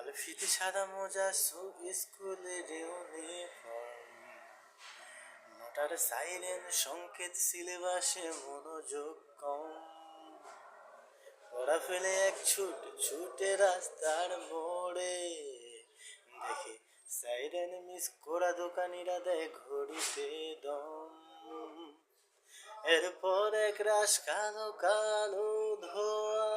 লাল ফিতে সাদা মোজা স্কুলের ইউনিফর্ম, নটার সাইরেন সংকেত, সিলেবাসে মনোযোগ কম। পড়া ফেলে এক ছুটে রাস্তার মোড়ে, দেখে সাইরেন মিস করা দোকানিরা দেয় ঘড়িতে দম। এরপর এক রাশ কালো কালো ধোয়া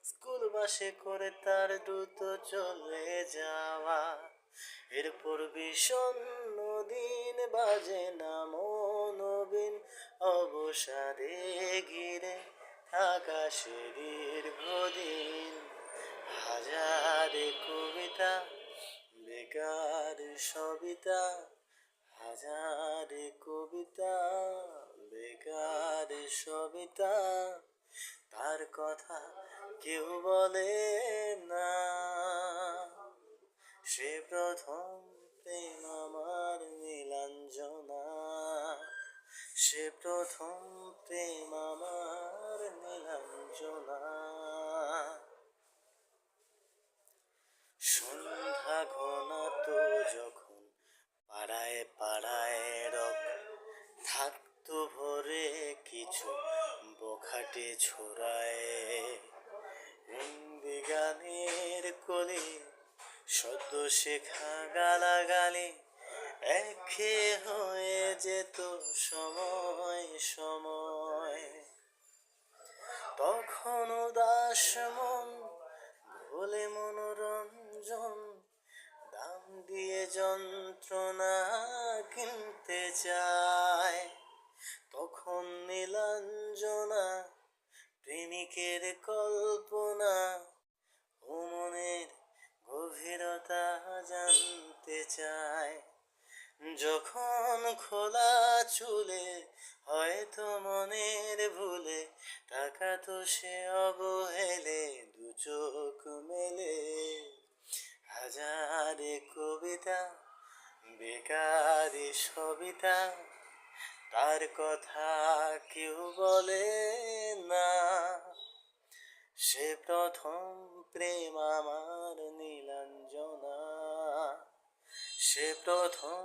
স্কুল বাসে করে তার দ্রুত চলে যাওয়া। এরপর বিষণ্ণ দিন বাজে না মনোবিন, অবসাদে ঘিরে আকাশে দীর্ঘদিন। হাজারে কবিতা বেকার সবিতা, হাজারে কবিতা বেকার সবিতা, তার কথা কেউ বলে না। সে প্রথম প্রেম আমার নীলাঞ্জনা, সে প্রথম প্রেম আমার নীলাঞ্জনা। সন্ধ্যা ঘনাতো যখন পাড়ায় পাড়ায় রক থাকতো ভরে কিছু বখাটে ছোড়ায়। হিন্দি গানের কলি সদ্য শেখা গালাগালি একঘেয়ে হয়ে যেত সময় সময়। তখন উদাস মন ভোলে মনোরঞ্জন, দাম দিয়ে যন্ত্রণা কিনতে চায়। তখন নীলাঞ্জনা প্রেমিকের কল্পনা ও মনের গভীরতা জানতে চায়। যখন খোলা চুলে হয়তো মনের ভুলে তাকাতো সে অবহেলে দু চোখ মেলে। হাজারে কবিতা বেকারি সবিতা, তার কথা কেউ বলে না। সে প্রথম প্রেম আমার নীলাঞ্জনা, সে প্রথম